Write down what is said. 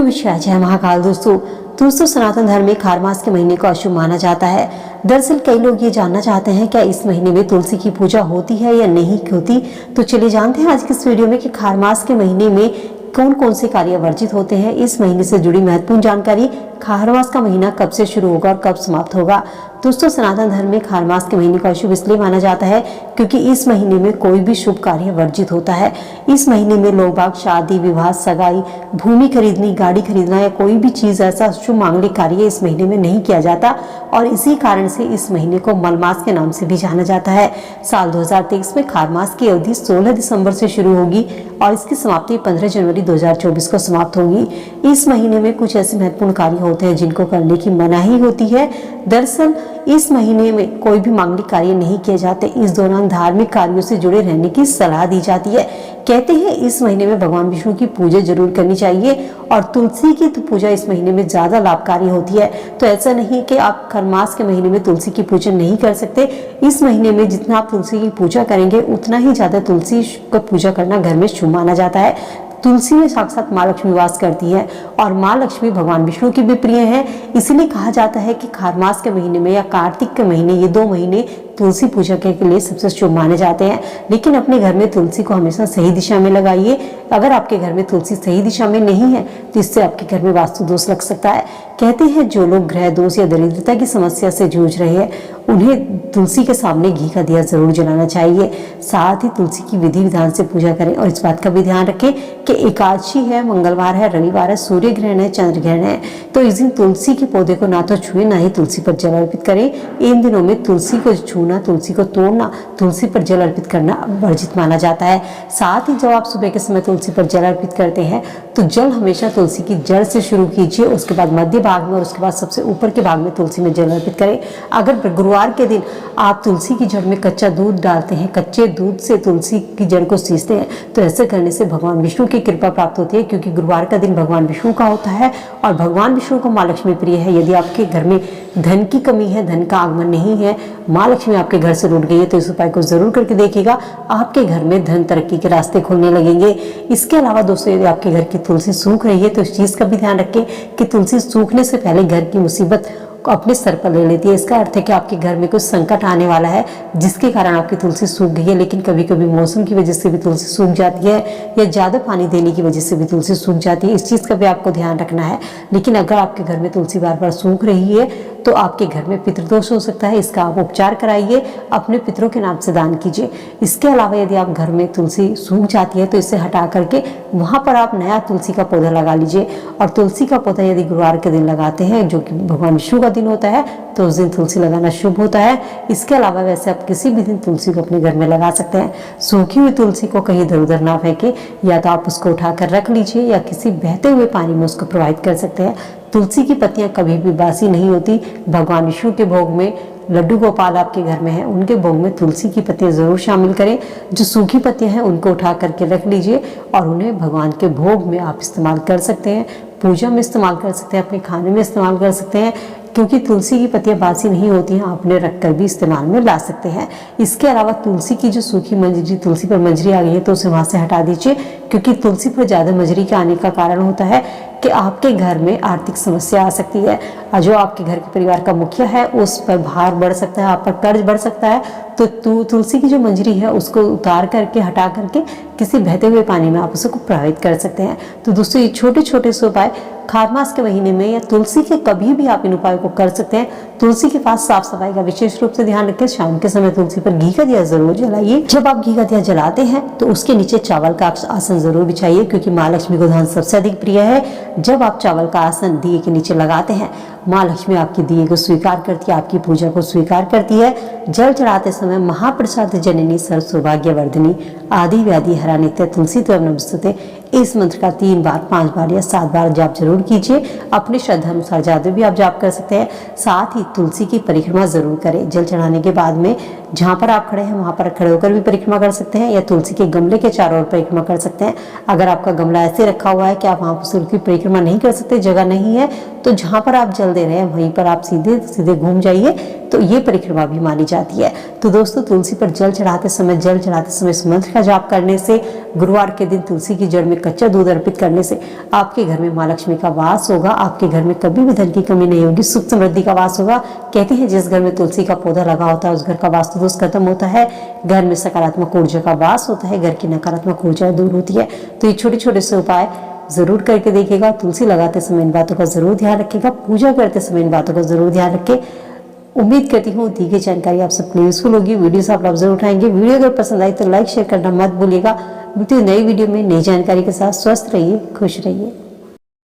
नमस्कार, जय महाकाल। दोस्तों सनातन धर्म में खार मास के महीने को अशुभ माना जाता है। दरअसल कई लोग ये जानना चाहते हैं क्या इस महीने में तुलसी की पूजा होती है या नहीं होती। तो चलिए जानते हैं आज की इस वीडियो में कि खार मास के महीने में कौन कौन से कार्य वर्जित होते हैं। इस महीने से जुड़ी महत्वपूर्ण जानकारी, खार मास का महीना कब से शुरू होगा और कब समाप्त होगा। दोस्तों सनातन धर्म में खार मास के महीने को अशुभ इसलिए माना जाता है क्योंकि इस महीने में कोई भी शुभ कार्य वर्जित होता है। इस महीने में लोग बाग शादी, विवाह, सगाई, भूमि खरीदनी, गाड़ी खरीदना या कोई भी चीज ऐसा शुभ मांगलिक कार्य इस महीने में नहीं किया जाता और इसी कारण से इस महीने को मलमास के नाम से भी जाना जाता है। साल 2023 में खार मास की अवधि 16 दिसंबर से शुरू होगी और इसकी समाप्ति 15 जनवरी 2024 को समाप्त होगी। इस महीने में कुछ ऐसे महत्वपूर्ण कार्य होते हैं जिनको करने की मनाही होती है। दरअसल इस महीने में कोई भी मांगलिक कार्य नहीं किए जाते। इस दौरान धार्मिक कार्यों से जुड़े रहने की सलाह दी जाती है। कहते हैं इस महीने में भगवान विष्णु की पूजा जरूर करनी चाहिए और तुलसी की तो पूजा इस महीने में ज्यादा लाभकारी होती है। तो ऐसा नहीं कि आप खार मास के महीने में तुलसी की पूजा नहीं कर सकते। इस महीने में जितना आप तुलसी की पूजा करेंगे उतना ही ज्यादा तुलसी की पूजा करना घर में शुभ माना जाता है। तुलसी में साक्षात माँ लक्ष्मी वास करती है और माँ लक्ष्मी भगवान विष्णु की भी प्रिय है। इसलिए कहा जाता है कि खार मास के महीने में या कार्तिक के महीने, ये 2 महीने तुलसी पूजा के लिए सबसे शुभ माने जाते हैं। लेकिन अपने घर में तुलसी को हमेशा सही दिशा में लगाइए। अगर आपके घर में तुलसी सही दिशा में नहीं है तो इससे आपके घर में वास्तु दोष लग सकता है। कहते हैं जो लोग ग्रह दोष या दरिद्रता की समस्या से जूझ रहे हैं उन्हें तुलसी के सामने घी का दिया जरूर जलाना चाहिए। साथ ही तुलसी की विधि विधान से पूजा करें और इस बात का भी ध्यान रखें कि एकादशी है, मंगलवार है, रविवार है, सूर्य ग्रहण है, चंद्र ग्रहण है, तो इस दिन तुलसी के पौधे को ना तो छुए ना ही तुलसी पर जल अर्पित करें। इन दिनों में तुलसी को छूना, तुलसी को तोड़ना, तुलसी पर जल अर्पित करना वर्जित माना जाता है। साथ ही जब आप सुबह के समय तुलसी पर जल अर्पित करते हैं तो जल हमेशा तुलसी की जड़ से शुरू कीजिए, उसके बाद मध्य भाग में और उसके बाद सबसे ऊपर के भाग में तुलसी में जल अर्पित करें। अगर गुरुवार के दिन आप तुलसी की जड़ में कच्चा दूध डालते हैं, कच्चे दूध से तुलसी की जड़ को सींचते हैं, तो ऐसे करने से भगवान विष्णु की कृपा प्राप्त होती है क्योंकि गुरुवार का दिन भगवान विष्णु का होता है और भगवान विष्णु को माँ लक्ष्मी प्रिय है। यदि आपके घर में धन की कमी है, धन का आगमन नहीं है, माँ लक्ष्मी आपके घर से रूठ गई है, तो इस उपाय को जरूर करके देखिएगा। आपके घर में धन तरक्की के रास्ते खुलने लगेंगे। इसके अलावा दोस्तों यदि आपके घर की तुलसी सूख रही है तो इस चीज का भी ध्यान रखें कि तुलसी सूखने से पहले घर की मुसीबत को अपने सर पर ले लेती है। इसका अर्थ है कि आपके घर में कुछ संकट आने वाला है जिसके कारण आपकी तुलसी सूख गई है। लेकिन कभी कभी मौसम की वजह से भी तुलसी सूख जाती है या ज्यादा पानी देने की वजह से भी तुलसी सूख जाती है। इस चीज का भी आपको ध्यान रखना है। लेकिन अगर आपके घर में तुलसी बार बार सूख रही है तो आपके घर में पितृदोष हो सकता है। इसका आप उपचार कराइए, अपने पितरों के नाम से दान कीजिए। इसके अलावा यदि आप घर में तुलसी सूख जाती है तो इसे हटा करके वहां पर आप नया तुलसी का पौधा लगा लीजिए। और तुलसी का पौधा यदि गुरुवार के दिन लगाते हैं जो कि भगवान विष्णु का दिन होता है तो उस दिन तुलसी लगाना शुभ होता है। इसके अलावा वैसे आप किसी भी दिन तुलसी को अपने घर में लगा सकते हैं। सूखी हुई तुलसी को कहीं इधर उधर ना फेंके, या तो आप उसको उठाकर रख लीजिए या किसी बहते हुए पानी में उसको प्रवाहित कर सकते हैं। तुलसी की पत्तियां कभी भी बासी नहीं होती। भगवान विष्णु के भोग में लड्डू गोपाल आपके घर में है, उनके भोग में तुलसी की पत्तियां जरूर शामिल करें। जो सूखी पत्तियां हैं उनको उठा करके रख लीजिए और उन्हें भगवान के भोग में आप इस्तेमाल कर सकते हैं, पूजा में इस्तेमाल कर सकते हैं, अपने खाने में इस्तेमाल कर सकते हैं क्योंकि तुलसी की पत्तियां बासी नहीं होती हैं। आप उन्हें रखकर भी इस्तेमाल में ला सकते हैं। इसके अलावा तुलसी की जो सूखी मंजरी, तुलसी पर मंजरी आ गई है तो उसे वहां से हटा दीजिए क्योंकि तुलसी पर ज्यादा मंजरी के आने का कारण होता है कि आपके घर में आर्थिक समस्या आ सकती है और जो आपके घर के परिवार का मुखिया है उस पर भार बढ़ सकता है, आप पर कर्ज बढ़ सकता है। तो तुलसी की जो मंजरी है उसको उतार करके, हटा करके किसी बहते हुए पानी में आप उसको प्रवाहित कर सकते हैं। तो दोस्तों ये छोटे छोटे से उपाय खार मास के महीने में या तुलसी के कभी भी आप इन उपायों को कर सकते हैं। तुलसी के पास साफ सफाई का विशेष रूप से ध्यान रखें। शाम के समय तुलसी पर घी का दिया जरूर जलाइए। जब आप घी का दिया जलाते हैं तो उसके नीचे चावल का आसन जरूर बिछाइए क्योंकि माँ लक्ष्मी को धन सबसे अधिक प्रिय है। जब आप चावल का आसन दिए के नीचे लगाते हैं माँ लक्ष्मी आपकी दिए को स्वीकार करती है, आपकी पूजा को स्वीकार करती है। जल चढ़ाते समय महाप्रसाद जननी सर्व सौभाग्यवर्धिनी आदि व्याधि हरा नित्य तुलसी त्वं नमस्तुते, इस मंत्र का 3 बार, 5 बार या 7 बार जाप जरूर कीजिए। अपने श्रद्धा अनुसार ज्यादा भी आप जाप कर सकते हैं। साथ ही तुलसी की परिक्रमा जरूर करें। जल चढ़ाने के बाद में जहाँ पर आप खड़े हैं वहां पर खड़े होकर भी परिक्रमा कर सकते हैं या तुलसी के गमले के चारों ओर परिक्रमा कर सकते हैं। अगर आपका गमला ऐसे रखा हुआ है कि आप वहां पर की परिक्रमा नहीं कर सकते, जगह नहीं है, तो जहाँ पर आप जल दे रहे हैं वहीं पर आप सीधे सीधे घूम जाइए, तो ये परिक्रमा भी मानी जाती है। तो दोस्तों, तुलसी पर जल चढ़ाते समय इस मंत्र का जाप करने से, गुरुवार के दिन तुलसी की जड़ में कच्चा दूध अर्पित करने से आपके घर में मां लक्ष्मी का वास होगा। आपके घर में कभी भी धन की कमी नहीं होगी, सुख समृद्धि का वास होगा। कहते हैं जिस घर में तुलसी का पौधा लगा होता है उस घर का वास्तु दोष खत्म होता है, घर में सकारात्मक ऊर्जा का वास होता है, घर की नकारात्मक ऊर्जा दूर होती है। तो ये छोटे छोटे से उपाय जरूर करके देखिएगा। तुलसी लगाते समय इन बातों का जरूर ध्यान रखिएगा, पूजा करते समय इन बातों का जरूर ध्यान रखें। उम्मीद करती हूँ दी गई जानकारी आप सबके लिए यूजफुल होगी। वीडियो से आप जरूर उठाएंगे। वीडियो अगर पसंद आई तो लाइक शेयर करना मत भूलिएगा। मिलते हैं नई वीडियो में नई जानकारी के साथ। स्वस्थ रहिए, खुश रहिए।